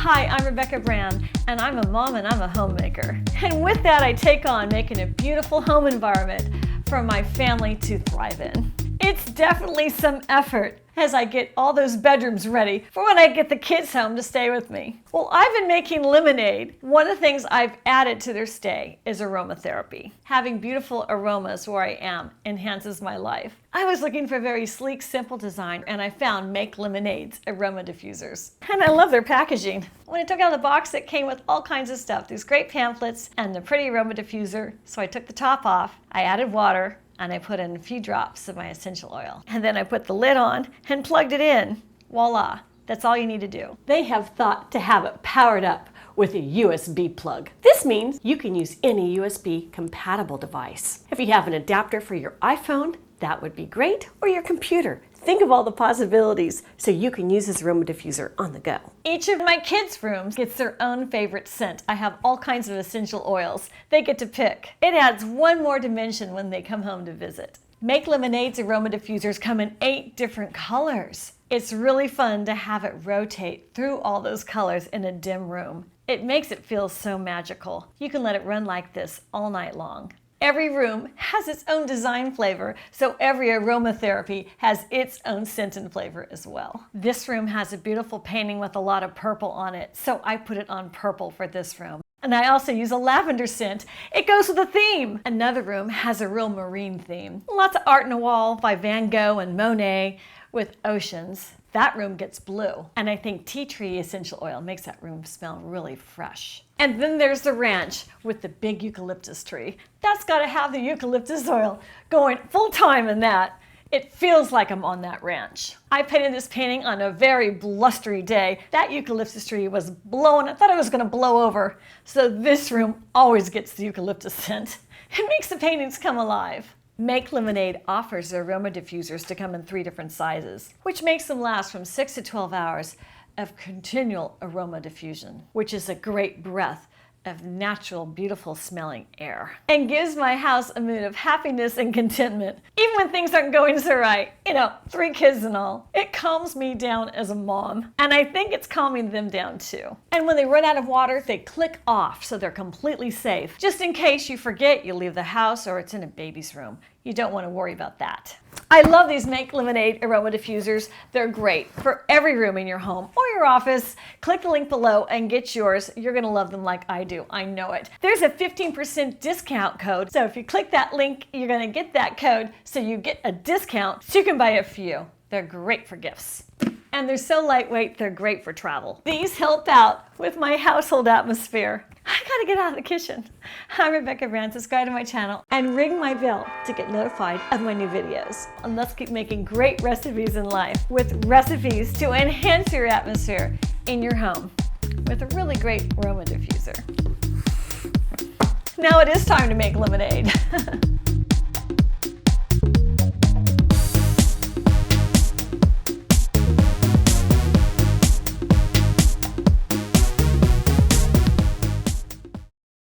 Hi, I'm Rebecca Brand, and I'm a mom and I'm a homemaker. And with that, I take on making a beautiful home environment for my family to thrive in. It's definitely some effort as I get all those bedrooms ready for when I get the kids home to stay with me. Well, I've been making lemonade. One of the things I've added to their stay is aromatherapy. Having beautiful aromas where I am enhances my life. I was looking for a very sleek, simple design, and I found Make Lemonade's Aroma Diffusers. And I love their packaging. When I took out of the box, it came with all kinds of stuff. These great pamphlets and the pretty aroma diffuser. So I took the top off, I added water, and I put in a few drops of my essential oil. And then I put the lid on and plugged it in. Voila, that's all you need to do. They have thought to have it powered up with a USB plug. This means you can use any USB compatible device. If you have an adapter for your iPhone, that would be great, or your computer. Think of all the possibilities so you can use this aroma diffuser on the go. Each of my kids' rooms gets their own favorite scent. I have all kinds of essential oils they get to pick. It adds one more dimension when they come home to visit. Make Lemonade's aroma diffusers come in 8 different colors. It's really fun to have it rotate through all those colors in a dim room. It makes it feel so magical. You can let it run like this all night long. Every room has its own design flavor, so every aromatherapy has its own scent and flavor as well. This room has a beautiful painting with a lot of purple on it, so I put it on purple for this room. And I also use a lavender scent. It goes with the theme. Another room has a real marine theme. Lots of art on the wall by Van Gogh and Monet with oceans. That room gets blue. And I think tea tree essential oil makes that room smell really fresh. And then there's the ranch with the big eucalyptus tree. That's got to have the eucalyptus oil going full time in that. It feels like I'm on that ranch. I painted this painting on a very blustery day. That eucalyptus tree was blowing. I thought it was going to blow over. So this room always gets the eucalyptus scent. It makes the paintings come alive. Make Lemonade offers aroma diffusers to come in 3 different sizes, which makes them last from 6 to 12 hours of continual aroma diffusion, which is a great breath of natural, beautiful smelling air, and gives my house a mood of happiness and contentment, even when things aren't going so right. 3 kids and all. It calms me down as a mom, and I think it's calming them down too. And when they run out of water, they click off so they're completely safe. Just in case you forget you leave the house or it's in a baby's room. You don't want to worry about that. I love these Make Lemonade aroma diffusers. They're great for every room in your home or your office. Click the link below and get yours. You're going to love them like I do. I know it. There's a 15% discount code. So if you click that link, you're going to get that code so you get a discount so you can buy a few. They're great for gifts. And they're so lightweight, they're great for travel. These help out with my household atmosphere. I gotta get out of the kitchen. I'm Rebecca Brand. Subscribe to my channel and ring my bell to get notified of my new videos. And let's keep making great recipes in life with recipes to enhance your atmosphere in your home with a really great aroma diffuser. Now it is time to make lemonade.